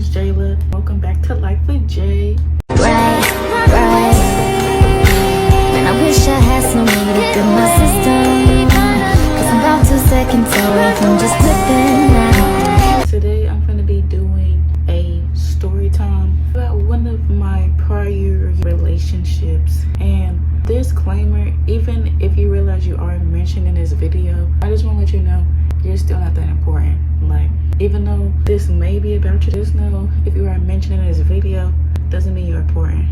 is Jayla. Welcome back to Life with Jay. Right. And I wish I had some weed up in my system, 'cause I'm about 2 seconds away from just flipping out. Today I'm going to be doing a story time about one of my prior relationships. And disclaimer, even if you realize you are mentioned in this video, I just want to let you know you're still not that important. Like, even though this may be about you, just know if you are mentioned in this video doesn't mean you're important.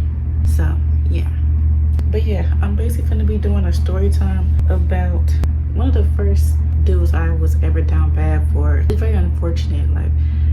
So yeah, but yeah, I'm basically gonna be doing a story time about one of the first dudes I was ever down bad for. It's very unfortunate, like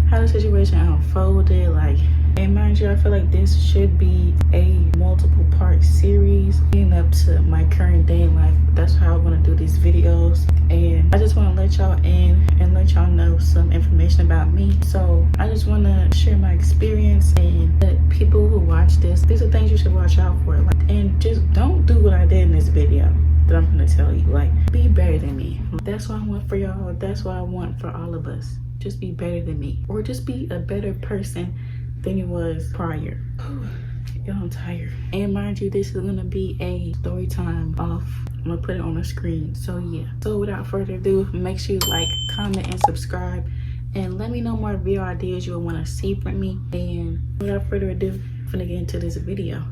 how the situation unfolded. Like, and mind you, I feel like this should be a multiple part series leading up to my current day in life. That's how I want to do these videos, and I just want to let y'all in and let y'all know some information about me. So I just want to share my experience and let people who watch this, these are things you should watch out for. Like, and just don't do what I did in this video that I'm gonna tell you. Like, be better than me. That's what I want for y'all. That's what I want for all of us. Just be better than me, or just be a better person than you was prior. Yo, I'm tired. And mind you, this is gonna be a story time off. I'm gonna put it on the screen. So yeah, so without further ado, make sure you like, comment, and subscribe, and let me know more video ideas you want to see from me. And without further ado, I'm gonna get into this video.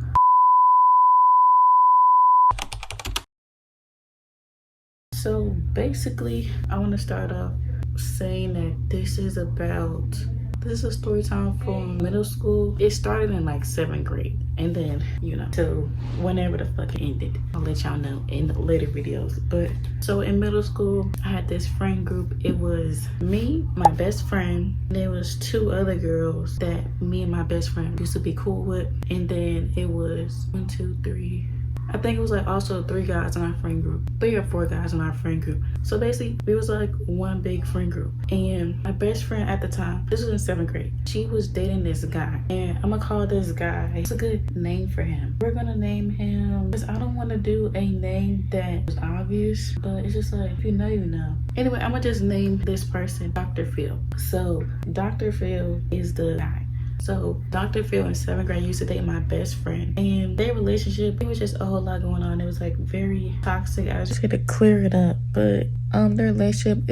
So basically, I want to start off saying that this is a story time from middle school. It started in like 7th grade, and then, you know, till whenever the fuck it ended. I'll let y'all know in the later videos. But so in middle school, I had this friend group. It was me, my best friend, and there was 2 other girls that me and my best friend used to be cool with. And then it was 1, 2, 3, I think it was like also 3 guys in our friend group, 3 or 4 guys in our friend group. So basically, we was like one big friend group. And my best friend at the time, this was in 7th grade, she was dating this guy. And I'm gonna call this guy, it's a good name for him. We're gonna name him, because I don't want to do a name that is obvious, but it's just like, if you know, you know. Anyway, I'm gonna just name this person Dr. Phil. So Dr. Phil is the guy. So Dr. Phil in 7th grade used to date my best friend, and their relationship, it was just a whole lot going on. It was like very toxic. I just had to clear it up. But their relationship,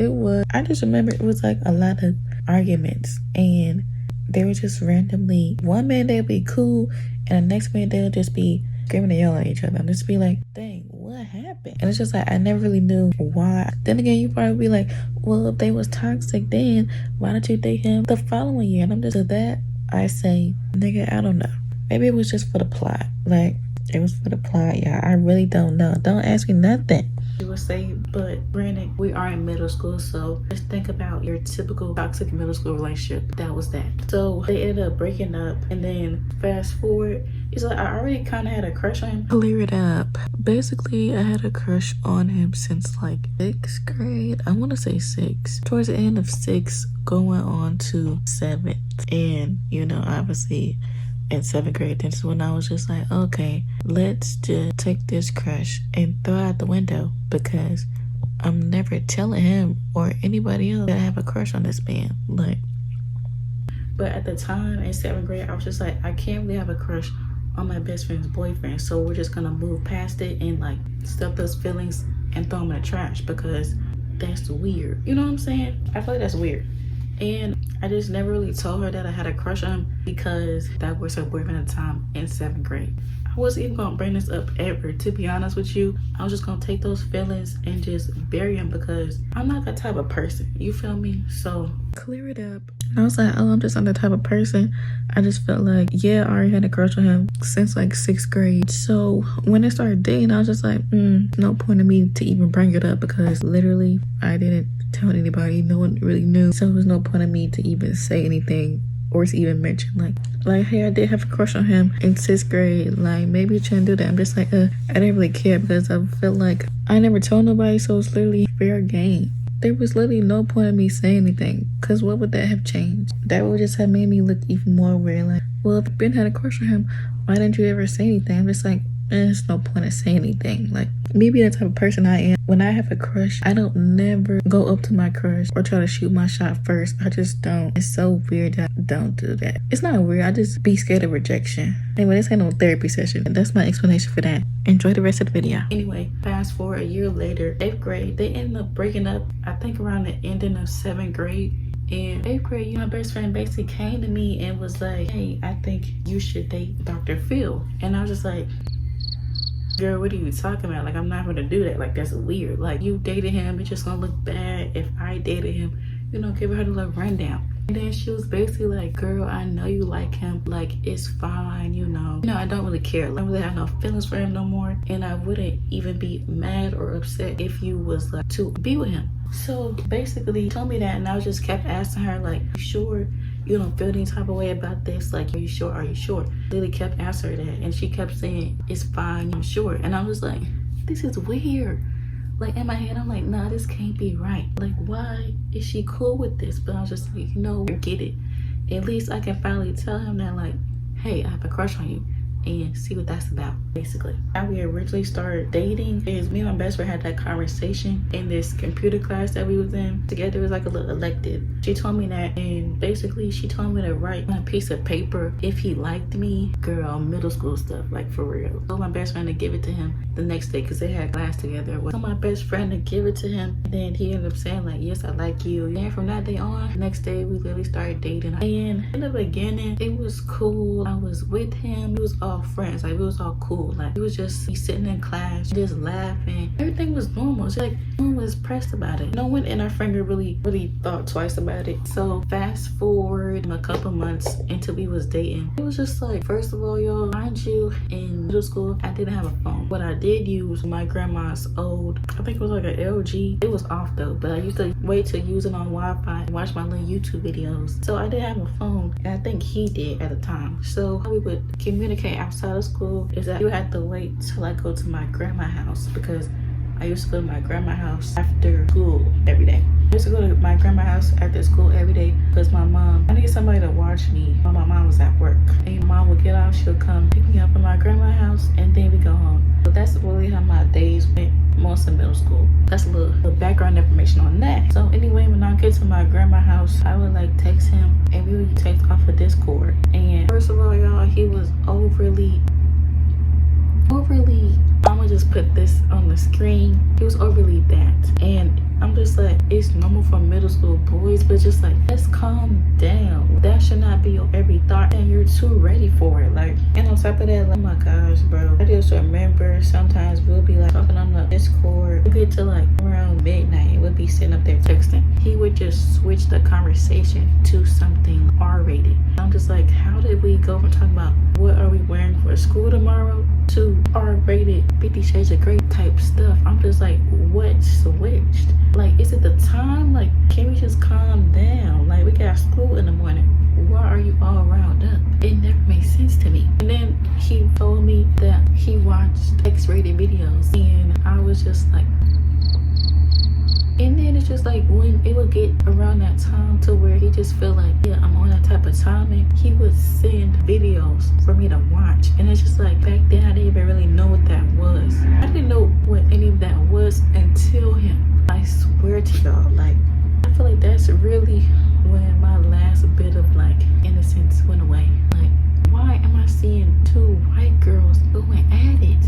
I just remember it was like a lot of arguments, and they were just randomly, one minute they'll be cool, and the next minute they'll just be screaming and yelling at each other. And just be like, dang, what happened? And it's just like, I never really knew why. Then again, you probably be like, well, if they was toxic then, why did you date him the following year? And I'm just, to that I say, nigga, I don't know. Maybe it was just for the plot. Like, it was for the plot, y'all. I really don't know. Don't ask me nothing. You would say, but granted, we are in middle school, so just think about your typical toxic middle school relationship. That was that. So they ended up breaking up, and then fast forward, it's like I already kind of had a crush on him. Clear it up. Basically, I had a crush on him since like 6th grade. I want to say 6. Towards the end of 6th, going on to 7th. And, you know, obviously in 7th grade, that's when I was just like, okay, let's just take this crush and throw it out the window, because I'm never telling him or anybody else that I have a crush on this man. Like, but at the time in 7th grade, I was just like, I can't really have a crush on my best friend's boyfriend, so we're just gonna move past it and like stuff those feelings and throw them in the trash, because that's weird. You know what I'm saying? I feel like that's weird. And I just never really told her that I had a crush on him, because that was her boyfriend at the time in 7th grade. I wasn't even gonna bring this up ever, to be honest with you. I was just gonna take those feelings and just bury them, because I'm not that type of person. You feel me? So clear it up. And I was like, oh, I'm just not the type of person. I just felt like, yeah, I already had a crush on him since like 6th grade. So when I started dating, I was just like, no point in me to even bring it up, because literally I didn't tell anybody. No one really knew. So there was no point in me to even say anything or to even mention like, hey, I did have a crush on him in 6th grade. Like, maybe you shouldn't do that. I'm just like, I didn't really care, because I felt like I never told nobody, so it's literally fair game. There was literally no point in me saying anything, because what would that have changed? That would just have made me look even more weird. Like, well, if Ben had a crush on him, why didn't you ever say anything? I'm just like, there's no point in saying anything. Like, me being the type of person I am, when I have a crush, I don't never go up to my crush or try to shoot my shot first. I just don't. It's so weird that I don't do that. It's not weird. I just be scared of rejection. Anyway, this ain't no therapy session. That's my explanation for that. Enjoy the rest of the video. Anyway, fast forward a year later, 8th grade, they ended up breaking up, I think around the ending of 7th grade. In 8th grade, my best friend basically came to me and was like, hey, I think you should date Dr. Phil. And I was just like, girl, what are you talking about? Like, I'm not gonna do that. Like, that's weird. Like, you dated him, it's just gonna look bad if I dated him. You know, give her the little rundown. And then she was basically like, girl, I know you like him. Like, it's fine, you know. I don't really care. I don't really have no feelings for him no more. And I wouldn't even be mad or upset if you was like to be with him. So basically, told me that, and I just kept asking her, like, you sure you don't feel any type of way about this? Like, are you sure? Are you sure? Lily kept asking her that, and she kept saying, it's fine, I'm sure. And I was like, this is weird. Like, in my head, I'm like, nah, this can't be right. Like, why is she cool with this? But I was just like, you know, get it. At least I can finally tell him that, like, hey, I have a crush on you, and see what that's about, basically. How we originally started dating is me and my best friend had that conversation in this computer class that we was in together. It was like a little elective. She told me that, and basically she told me to write on a piece of paper if he liked me. Girl, middle school stuff, like for real. I told my best friend to give it to him the next day because they had class together. I told my best friend to give it to him, and then he ended up saying like, yes, I like you. And from that day on, the next day we literally started dating. And in the beginning, it was cool. I was with him. It was all friends. Like, it was all cool. Like, it was just me sitting in class, just laughing. Everything was normal. It's like, no one was pressed about it. No one in our friend group really thought twice about it. So fast forward a couple months until we was dating. It was just like, first of all, y'all, mind you, in middle school, I didn't have a phone. What I did use my grandma's old, I think it was like an LG. It was off though, but I used to wait to use it on Wi-Fi and watch my little YouTube videos. So I didn't have a phone, and I think he did at the time. So how we would communicate outside of school is that you had to wait till I go to my grandma's house, because I used to go to my grandma's house after school every day. I used to go to my grandma's house after school every day because my mom, I needed somebody to watch me while my mom was at work. And my mom would get off, she'll come pick me up at my grandma's house, and then we go home. So that's really how my days went most in middle school. That's a little background information on that. So anyway, when I get to my grandma's house, I would like text him, and we would text off of Discord. And first of all, y'all, he was overly, I'm gonna just put this on the screen. He was overly that. And I'm just like, it's normal for middle school boys, but just like, let's calm down. That should not be your every thought, and you're too ready for it. Like, and on top of that, like, oh my gosh, bro, I just remember sometimes we'll be like talking on the Discord. We'll get to like around midnight, we'll be sitting up there texting. He would just switch the conversation to something R-rated. I'm just like, how did we go from talking about what are we wearing for school tomorrow to R-rated 50 Shades of Grey type stuff? I'm just like, what switched? Like, is it the time? Like, can we just calm down? Like, we got school in the morning. Why are you all riled up? It never made sense to me. And then he told me that he watched X-rated videos, and I was just like, and then it's just like, when it would get around that time to where he just feel like, yeah, I'm on that type of timing, he would send videos for me to watch. And it's just like, back then I didn't even really know what that was. I didn't know what any of that was until him. I swear to y'all, like, I feel like that's really when my last bit of like innocence went away. Like, why am I seeing two white girls going at it?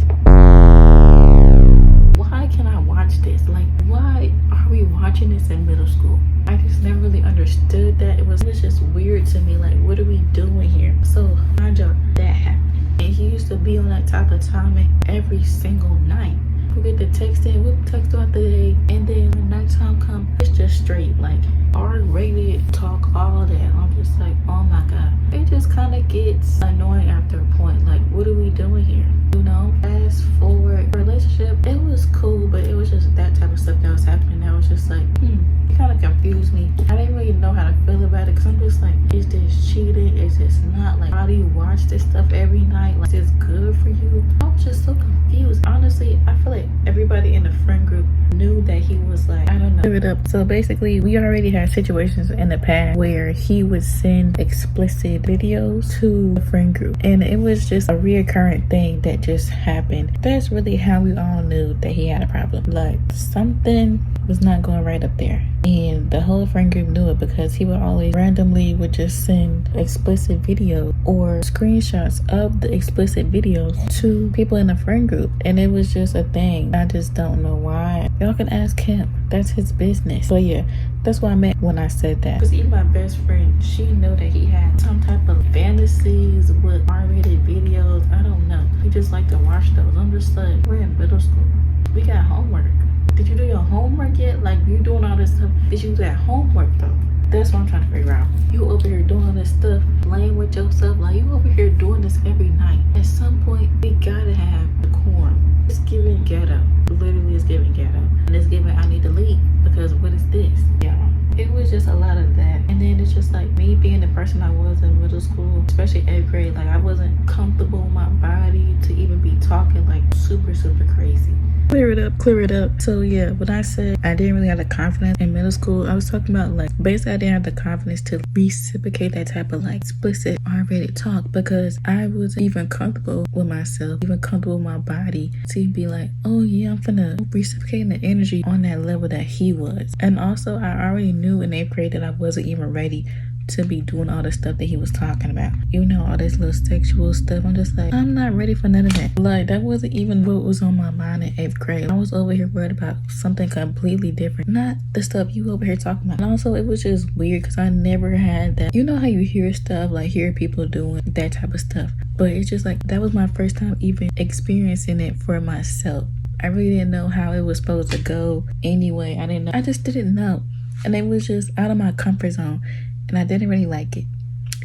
Why can I watch this? Like, why are we watching this in middle school? I just never really understood that. It was just weird to me. Like, what are we doing here? So, mind y'all, that happened. And he used to be on that type of timing every single night. We get the texting, we'll text throughout the day, and then when nighttime comes, it's just straight, like, R-rated talk, all that. I'm just like, oh my god. It just kind of gets annoying after a point. Like, what are we doing here? You know? Fast forward, relationship, it was cool, but it was just that type of stuff that was happening. That was just like, it kind of confused me. I didn't really know how to feel about it, because I'm just like, is is this cheating? Is this not? Like, how do you watch this stuff every night? Like, is this good for you? I was just so confused. Honestly, I feel like everybody in the friend group knew that he was like, I don't know, give it up. So basically, we already had situations in the past where he would send explicit videos to the friend group, and it was just a reoccurring thing that just happened. That's really how we all knew that he had a problem. Like, something was not going right up there, and the whole friend group knew it because he would always randomly would just send explicit videos or screenshots of the explicit videos to people in the friend group, and it was just a thing. I just don't know why. Y'all can ask him, that's his business. But yeah, that's what I meant when I said that, because even my best friend, she knew that he had some type of fantasies with R-rated videos. I don't know, he just liked to watch those. I'm just like, we're in middle school, we got homework. Did you do your homework yet? Like, you doing all this stuff, did you do that homework though? That's what I'm trying to figure out. You over here doing all this stuff, playing with yourself, like you over here doing this every night. At some point, we gotta have decorum. It's giving ghetto. Literally, it's giving ghetto. And it's giving, I need to leave, because what is this? Yeah. It was just a lot of that. And then it's just like me being the person I was in middle school, especially 8th grade, like I wasn't comfortable with my body to even be talking like super crazy. Clear it up. So yeah, when I said I didn't really have the confidence in middle school, I was talking about like basically I didn't have the confidence to reciprocate that type of like explicit R-rated talk, because I wasn't even comfortable with myself, even comfortable with my body to be like, oh yeah, I'm finna reciprocate the energy on that level that he was. And also I already knew in 8th grade that I wasn't even ready to be doing all the stuff that he was talking about. You know, all this little sexual stuff. I'm just like, I'm not ready for none of that. Like, that wasn't even what was on my mind in 8th grade. I was over here worried about something completely different. Not the stuff you over here talking about. And also, it was just weird because I never had that. You know how you hear stuff, like hear people doing that type of stuff. But it's just like, that was my first time even experiencing it for myself. I really didn't know how it was supposed to go anyway. I didn't know. I just didn't know. And it was just out of my comfort zone. And I didn't really like it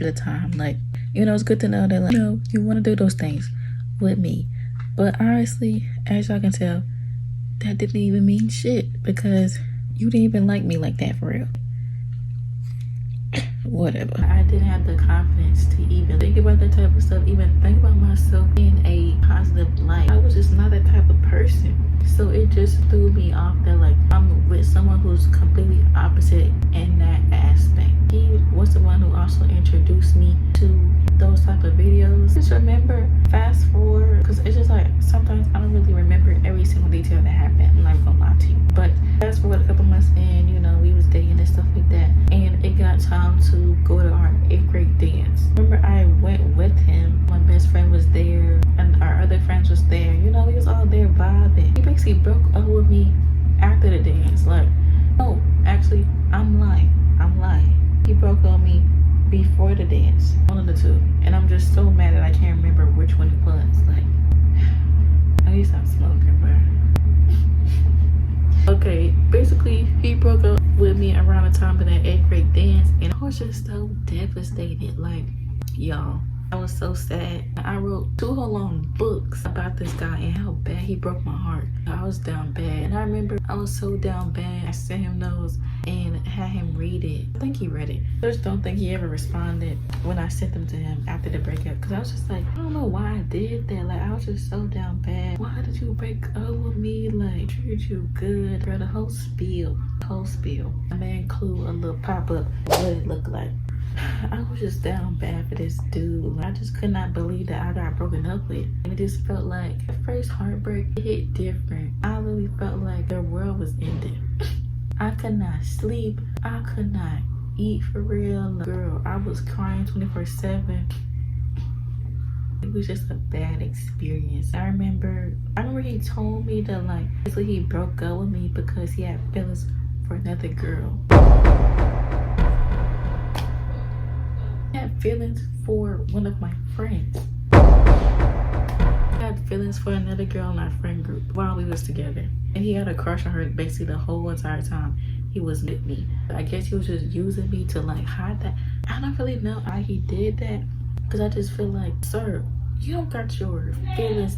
at the time. Like, you know, it's good to know that, like, you know, you want to do those things with me. But honestly, as y'all can tell, that didn't even mean shit, because you didn't even like me like that for real. Whatever. I didn't have the confidence to even think about that type of stuff, even think about myself in a positive light. I was just not that type of person. So it just threw me off that like I'm with someone who's completely opposite in that aspect. He was the one who also introduced me to those type of videos. Just remember, fast forward, because it's just like sometimes I don't really remember every single detail that happened. I'm not gonna lie to you. But fast forward a couple months in, you know, we was dating and stuff like that, and it got time to go to our 8th grade dance. Remember, I went with him. My best friend was there, and our other friends was there. You know, we was all there vibing. He basically broke up with me after the dance. Like, no, actually, I'm lying. He broke up with me before the dance. One of the two. And I'm just so mad that I can't remember which one it was. Like, at least I'm smoking, bro. Okay, basically, he broke up with me around the time of that 8th grade dance, and I was just so devastated. Like, y'all, I was so sad. I wrote 2 whole long books about this guy and how bad he broke my heart. I was down bad, and I remember I was so down bad. I sent him those and had him read it. I think he read it. I just don't think he ever responded when I sent them to him after the breakup, because I was just like, I don't know why I did that. Like, I was just so down bad. Why did you break up with me? Like, treated you good. Girl, the whole spiel. I may include a little pop-up what it looked like. I was just down bad for this dude. I just could not believe that I got broken up with. And it just felt like the first heartbreak, it hit different. I really felt like the world was ending. I could not sleep. I could not eat for real. Girl, I was crying 24/7. It was just a bad experience. I remember he told me that like basically he broke up with me because he had feelings for another girl. He had feelings for one of my friends. He had feelings for another girl in our friend group while we was together. And he had a crush on her basically the whole entire time he was with me. I guess he was just using me to like hide that. I don't really know how he did that, because I just feel like, sir, you don't got your feelings